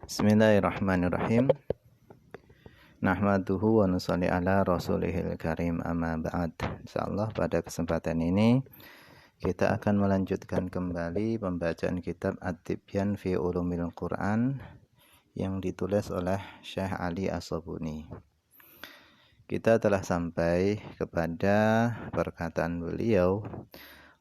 Bismillahirrahmanirrahim. Nahmaduhu wa nusalli ala rasulihil karim, amma ba'd. Insyaallah pada kesempatan ini kita akan melanjutkan kembali pembacaan kitab At-Tibyan fi Ulumil Quran yang ditulis oleh Syekh Ali As-Sabuni. Kita telah sampai kepada perkataan beliau,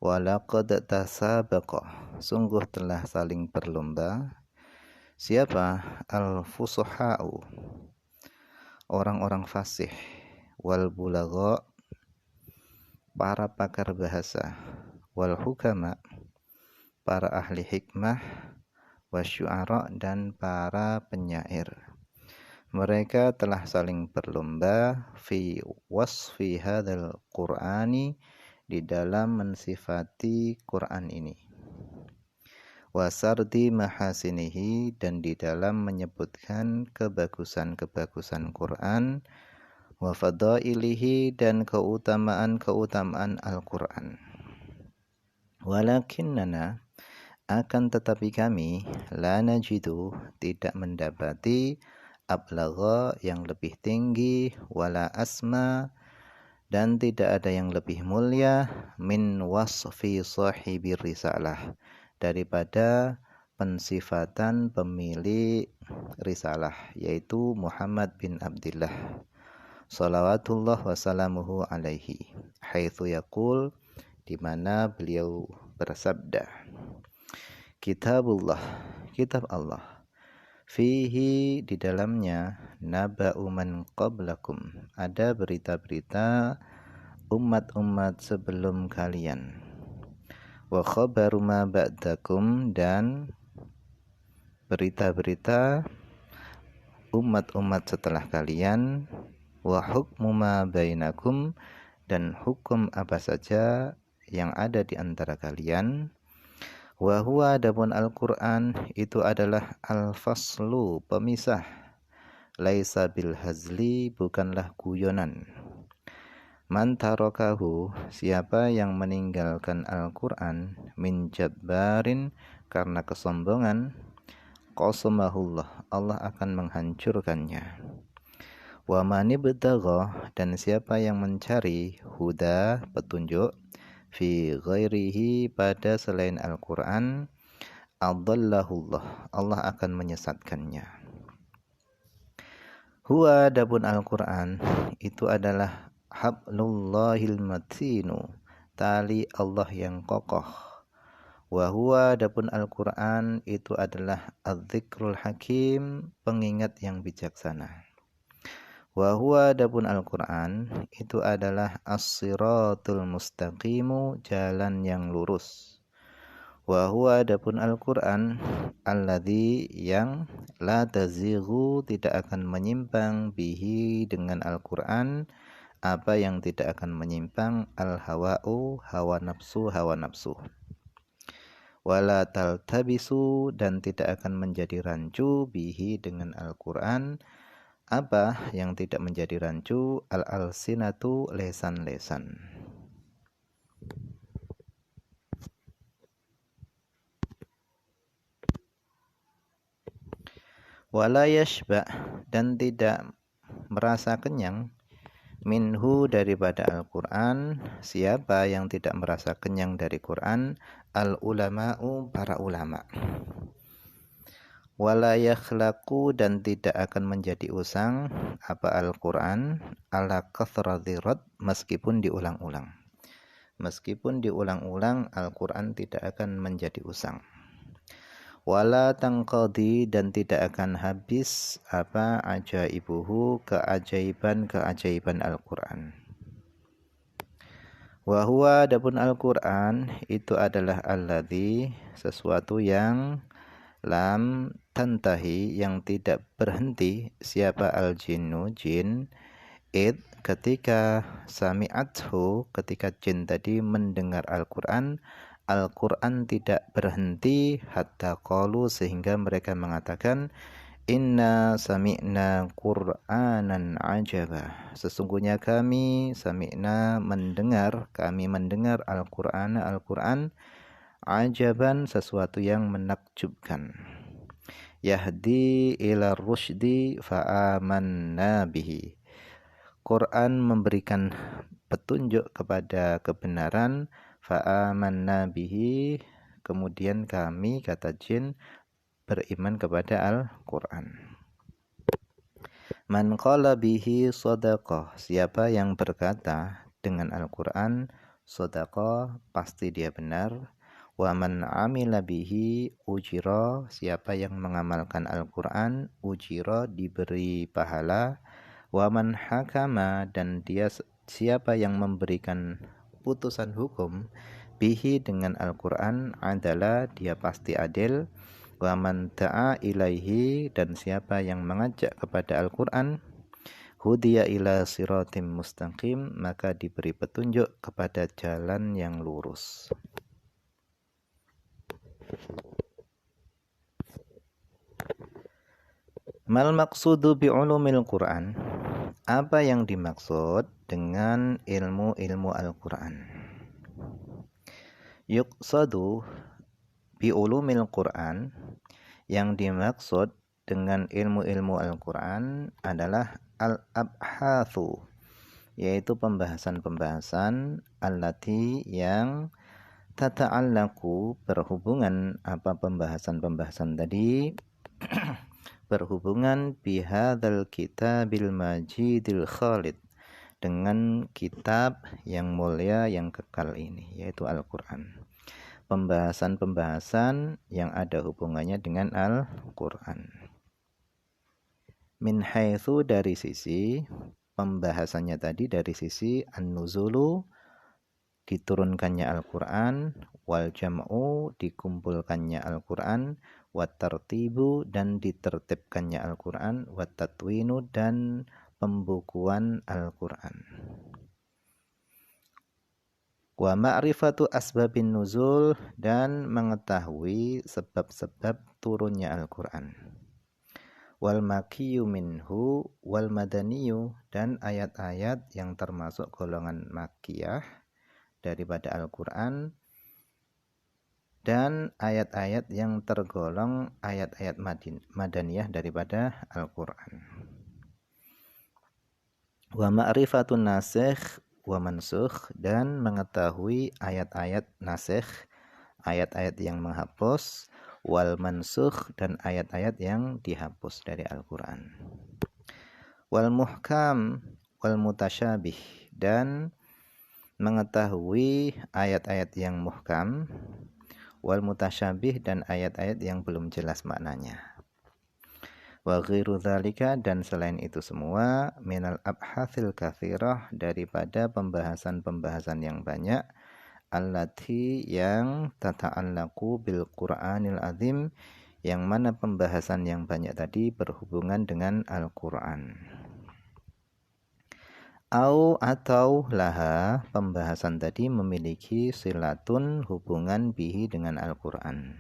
walaqad tasabaqa, sungguh telah saling berlomba. Siapa? Al-fusuha'u, orang-orang fasih, wal bulagha, para pakar bahasa, wal hukama, para ahli hikmah, wasyu'ara, dan para penyair. Mereka telah saling berlomba fi wasfi hadzal qur'ani, di dalam mensifati Quran ini, wasardi mahasinihi, dan di dalam menyebutkan kebagusan-kebagusan Quran, wa fadailihi, dan keutamaan-keutamaan Al-Quran. Walakinnana, akan tetapi kami, la najidu, tidak mendapati, ablagha, yang lebih tinggi, wala asma, dan tidak ada yang lebih mulia, min wasfi sahibir risalah, daripada pensifatan pemilik risalah, yaitu Muhammad bin Abdullah salawatullah wassalamuhu alaihi, haitsu yaqul, di mana beliau bersabda, kitabullah, kitab Allah, fihi, di dalamnya, naba'u man qablakum, ada berita-berita umat-umat sebelum kalian, wa khabaru ma ba'dakum, dan berita-berita umat-umat setelah kalian, wa hukmu ma bainakum, dan hukum apa saja yang ada di antara kalian, wa huwa, adapun Al-Quran itu adalah al-faslu, pemisah, laisa bil hazli, bukanlah guyonan. Man tarakahu, siapa yang meninggalkan Al-Quran, min jabbarin, karena kesombongan, qasamahullah, Allah akan menghancurkannya. Wa man ibtagha, dan siapa yang mencari huda, petunjuk, fi ghairihi, pada selain Al-Quran, adallahullah, Allah akan menyesatkannya. Huwa, adapun Al-Quran itu adalah hablullahil matinu, tali Allah yang kokoh. Wa huwa, adapun Al-Quran itu adalah adz-dzikrul hakim, pengingat yang bijaksana. Wa huwa, adapun Al-Quran itu adalah as-siratul mustaqimu, jalan yang lurus. Wa huwa, adapun Al-Quran alladzi, yang la tazighu, tidak akan menyimpang, bihi, dengan Al-Quran, apa yang tidak akan menyimpang, al-hawa'u, hawa nafsu, wala taltabisu, dan tidak akan menjadi rancu, bihi, dengan Al-Quran, apa yang tidak menjadi rancu, al-alsinatu, lesan-lesan. Wala yashba, dan tidak merasa kenyang, minhu, daripada Al-Quran, siapa yang tidak merasa kenyang dari Quran, al-ulama'u, para ulama. Wala yakhlaqu, dan tidak akan menjadi usang, apa Al-Quran, ala kathradzirad, meskipun diulang-ulang. Meskipun diulang-ulang, Al-Quran tidak akan menjadi usang. Wala tangqadi, dan tidak akan habis, apa ajaibuhu, keajaiban-keajaiban Al-Quran. Wa huwa, adapun Al-Quran itu adalah alladzi, sesuatu yang lam tantahi, yang tidak berhenti, siapa al-jinnu, jin, id, ketika sami'athu, ketika jin tadi mendengar Al-Quran, Al-Quran tidak berhenti, hatta qalu, sehingga mereka mengatakan, inna sami'na qur'anan ajaba, sesungguhnya kami sami'na, kami mendengar Al-Quran, ajaban, sesuatu yang menakjubkan, yahdi ila rusydi fa'amanna bihi. Quran memberikan petunjuk kepada kebenaran, fa'amanna bihi, kemudian kami, kata jin, beriman kepada Al-Quran. Man qala bihi sadaqah, siapa yang berkata dengan Al-Quran sadaqah, pasti dia benar. Wa man amila bihi ujira, siapa yang mengamalkan Al-Quran ujira, diberi pahala. Wa man hakama, dan dia siapa yang memberikan putusan hukum bihi dengan Al-Quran adalah dia pasti adil. Wa man ta'a ilaihi, dan siapa yang mengajak kepada Al-Quran hudiya ila siratim mustaqim, maka diberi petunjuk kepada jalan yang lurus. Mal maqsudu bi ulumil Quran, apa yang dimaksud dengan ilmu-ilmu Al-Quran? Yuqsadu bi ulumil Quran, yang dimaksud dengan ilmu-ilmu Al-Quran adalah al-abhathu, yaitu pembahasan-pembahasan allati yang tata'allaku, berhubungan, apa pembahasan-pembahasan tadi berhubungan bihadzal kitabil majidil khalid, dengan kitab yang mulia yang kekal ini, yaitu Al-Quran. Pembahasan-pembahasan yang ada hubungannya dengan Al-Quran. Min haitsu, dari sisi pembahasannya tadi, dari sisi an-nuzulu, diturunkannya Al-Quran, wal jam'u, dikumpulkannya Al-Quran, wat tartibu, dan ditertibkannya Al-Quran, wat tatwinu, dan pembukuan Al-Quran. Wa ma'rifatu asbabin nuzul, dan mengetahui sebab-sebab turunnya Al-Quran. Wal makiyyu minhu wal madaniyu, dan ayat-ayat yang termasuk golongan makiyah daripada Al-Quran, dan ayat-ayat yang tergolong ayat-ayat madaniyah daripada Al-Quran. Wa ma'rifatun nasikh wa mansukh, dan mengetahui ayat-ayat nasikh, ayat-ayat yang menghapus, wal mansukh, dan ayat-ayat yang dihapus dari Al-Quran. Wal muhkam wal mutasyabih, dan mengetahui ayat-ayat yang muhkam, wal mutasyabih, dan ayat-ayat yang belum jelas maknanya. Wa ghairu dzalika, dan selain itu semua, minal abhathil katsirah, daripada pembahasan-pembahasan yang banyak, allati, yang tata'allaqu bil Qur'anil azim, yang mana pembahasan yang banyak tadi berhubungan dengan Al-Qur'an. Atau laha, pembahasan tadi memiliki silatun, hubungan bihi, dengan Al-Qur'an.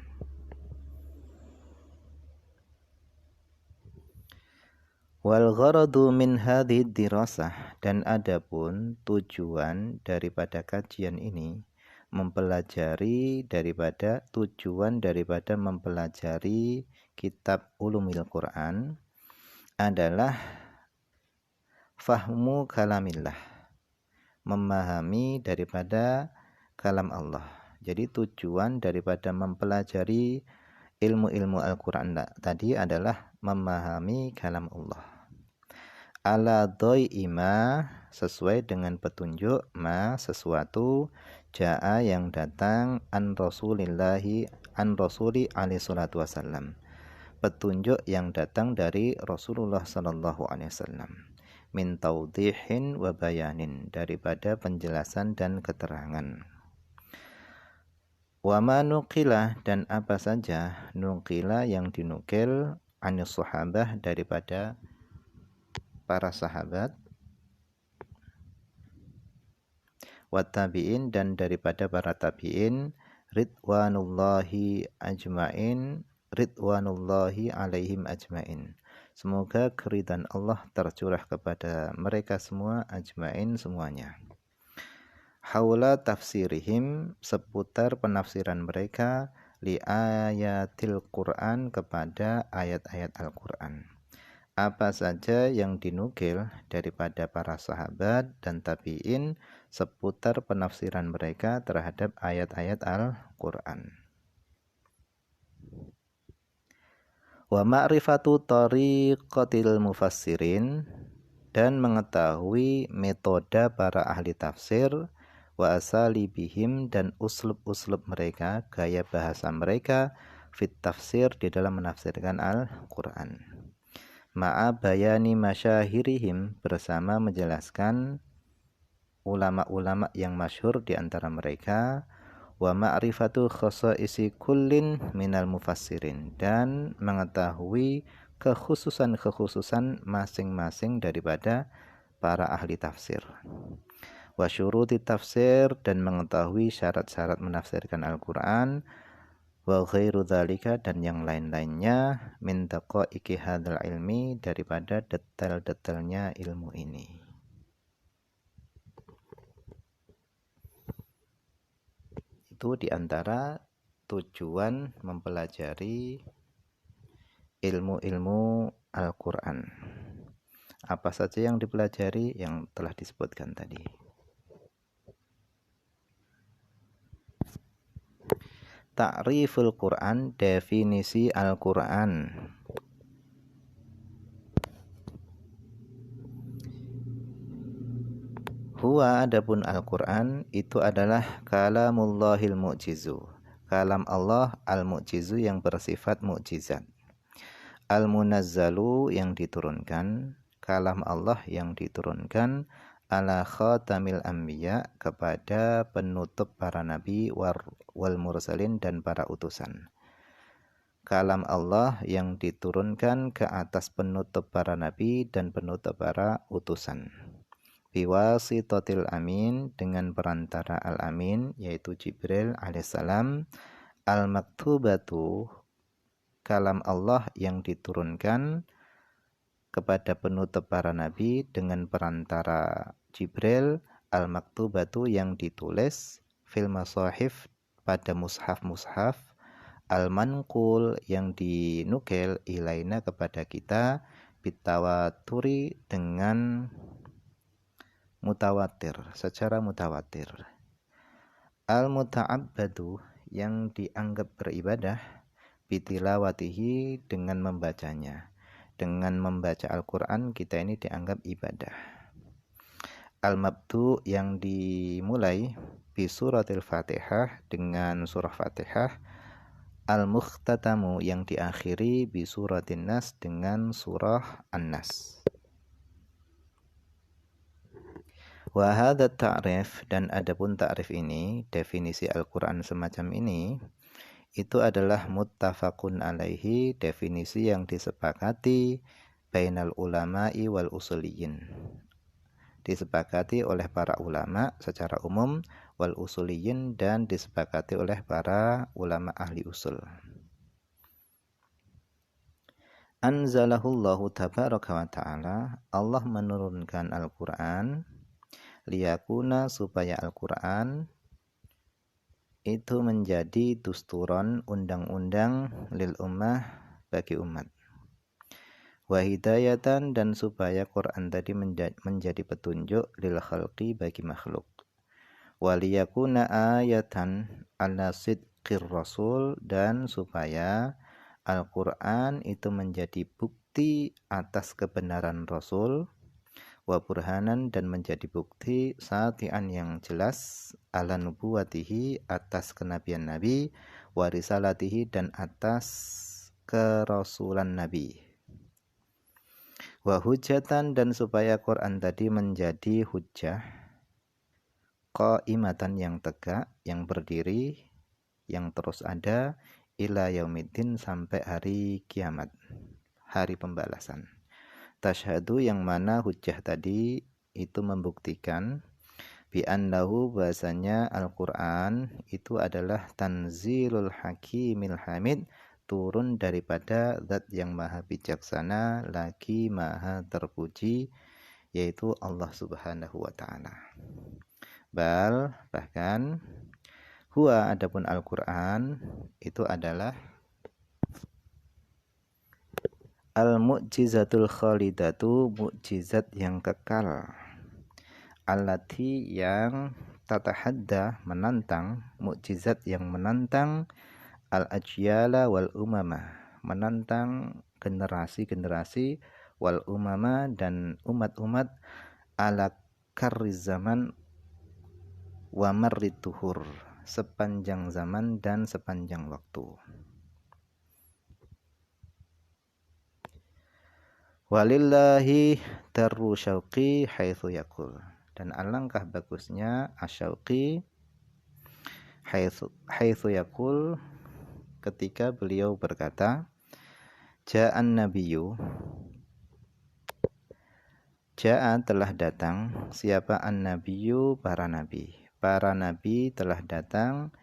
Wal gharadu min hadhihi dirasah, dan adapun tujuan daripada kajian ini, tujuan daripada mempelajari kitab Ulumil Quran adalah fahmu kalamillah, memahami daripada kalam Allah. Jadi tujuan daripada mempelajari ilmu-ilmu Al-Quran tadi adalah memahami kalam Allah. Ala doi ima, sesuai dengan petunjuk, ma, sesuatu, ja'a, yang datang, an rasuli alaihi salatu wasallam, petunjuk yang datang dari Rasulullah sallallahu alaihi wasallam, min taudihin wa bayanin, daripada penjelasan dan keterangan. Wa ma nuqila, dan apa saja nuqila yang dinukil, anis sahabah, daripada para sahabat, wa tabi'in, dan daripada para tabi'in, ridwanullahi alaihim ajmain, semoga keridhaan Allah tercurah kepada mereka semua, ajmain, semuanya. Haula tafsirihim, seputar penafsiran mereka, li ayatil Quran, kepada ayat-ayat Al-Quran. Apa saja yang dinukil daripada para sahabat dan tabi'in seputar penafsiran mereka terhadap ayat-ayat Al-Quran. Wa ma'rifatu tariqatil mufassirin, dan mengetahui metode para ahli tafsir, wa asalibihim, dan uslub-uslub mereka, gaya bahasa mereka, fit tafsir, di dalam menafsirkan Al-Quran. Ma'a bayani masyahirihim, bersama menjelaskan ulama-ulama yang masyhur di antara mereka, wa ma'rifatu khasaisi kullin minal mufassirin, dan mengetahui kekhususan-kekhususan masing-masing daripada para ahli tafsir. Wa syuruti tafsir, dan mengetahui syarat-syarat menafsirkan Al-Quran. Wa ghairu dzalika, dan yang lain-lainnya, min daqaiqi hadzal ilmi, daripada detail-detailnya ilmu ini. Itu diantara tujuan mempelajari ilmu-ilmu Al-Quran. Apa saja yang dipelajari yang telah disebutkan tadi. Ta'riful Quran, definisi Al-Quran. Huwa, adapun Al-Quran itu adalah kalamullahil mu'jizu, kalam Allah al-mu'jizu, yang bersifat mukjizat. Al-munazzalu, yang diturunkan, kalam Allah yang diturunkan, ala khatamil anbiya, kepada penutup para nabi, wal mursalin, dan para utusan. Kalam Allah yang diturunkan ke atas penutup para nabi dan penutup para utusan. Biwasitatil amin, dengan perantara al-amin, yaitu Jibril alaihissalam. Al-maktubatu, kalam Allah yang diturunkan kepada penutup para nabi dengan perantara Jibril. Al-maktubatu, yang ditulis, fil masahif, pada mushaf-mushaf. Al-manqul, yang dinukil, ilaina, kepada kita, bitawaturi, dengan mutawatir, secara mutawatir. Al-muta'abbadu, yang dianggap beribadah, bitilawatihi, dengan membacanya. Dengan membaca Al-Quran kita ini dianggap ibadah. Al-mabdu, yang dimulai, bisuratil Fatihah, dengan surah Fatihah. Al-mukhtatamu, yang diakhiri, bisuratin Nas, dengan surah An-Nas. Wa hadza ta'rif, dan adapun ta'rif ini, definisi Al-Quran semacam ini, itu adalah muttafaqun alaihi, definisi yang disepakati bainal ulama'i wal usuliyin, disepakati oleh para ulama secara umum, wal usuliyin, dan disepakati oleh para ulama ahli usul. Anzalahullahu tabaraka wa ta'ala, Allah menurunkan Al-Quran, liyakuna, supaya Al-Quran itu menjadi dusturon, undang-undang, lil ummah, bagi umat. Wa hidayatan, dan supaya Quran tadi menjadi petunjuk, lil khalqi, bagi makhluk. Wa liyakuna ayatan ala sidqir rasul, dan supaya Al-Quran itu menjadi bukti atas kebenaran Rasul. Wa burhanan, dan menjadi bukti sati'an, yang jelas, ala nubuwatihi, atas kenabian Nabi, wa risalatihi, dan atas kerasulan Nabi. Wa hujatan, dan supaya Quran tadi menjadi hujjah, qaimatan, yang tegak, yang berdiri, yang terus ada, ila yaumiddin, sampai hari kiamat, hari pembalasan. Tasyhadu, yang mana hujjah tadi itu membuktikan, bi annahu, bahasanya Al-Quran itu adalah tanzilul hakimil hamid, turun daripada zat yang maha bijaksana lagi maha terpuji, yaitu Allah subhanahu wa ta'ala. Bahkan Huwa adapun Al-Qur'an itu adalah al-mu'jizatul khalidatu, mukjizat yang kekal. Allati yang tatahadda, menantang, mukjizat yang menantang al-ajyala wal umama, menantang generasi-generasi wal umama dan umat-umat ala karriz zaman wa marrid tuhur, sepanjang zaman dan sepanjang waktu. Walillahi darru syauqi haitsu yaqul, dan alangkah bagusnya asyauqi haitsu yaqul, ketika beliau berkata, ja'an nabiyyu, ja'a telah datang, siapa an-nabiyyu, para nabi. Para nabi telah datang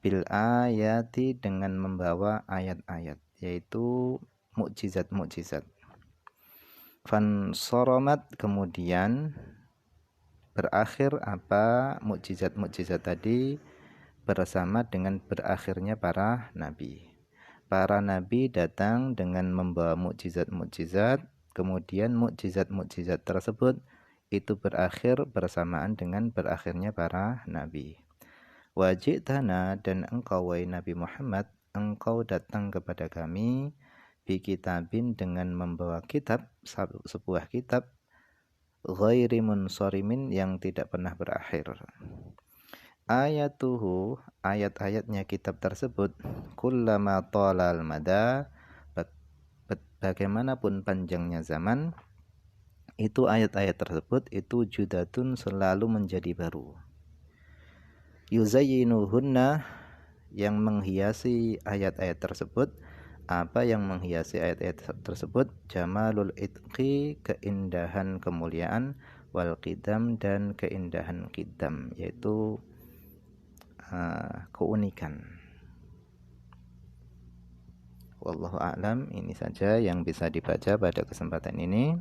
bil ayati, dengan membawa ayat-ayat, yaitu mukjizat-mukjizat. Fansoromat, kemudian berakhir apa mukjizat-mukjizat tadi bersama dengan berakhirnya para nabi. Para nabi datang dengan membawa mukjizat-mukjizat, kemudian mukjizat-mukjizat tersebut itu berakhir bersamaan dengan berakhirnya para nabi. Wajitana, dan engkau wahai Nabi Muhammad, engkau datang kepada kami bi kitabin, dengan membawa kitab, sebuah kitab, ghairi munsorimin, yang tidak pernah berakhir. Ayatuhu, ayat-ayatnya kitab tersebut, kullama talal mada, bagaimanapun panjangnya zaman, itu ayat-ayat tersebut itu judatun, selalu menjadi baru. Yuzayyinuhunna, yang menghiasi ayat-ayat tersebut, apa yang menghiasi ayat-ayat tersebut, jamalul itqi, keindahan kemuliaan, wal qidam, dan keindahan qidam, yaitu keunikan. Wallahu a'lam. Ini saja yang bisa dibaca pada kesempatan ini.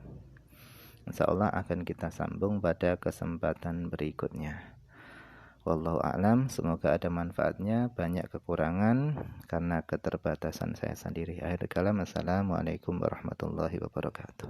Insyaallah akan kita sambung pada kesempatan berikutnya. Wallahu a'lam. Semoga ada manfaatnya, banyak kekurangan karena keterbatasan saya sendiri. Akhir kalam, assalamualaikum warahmatullahi wabarakatuh.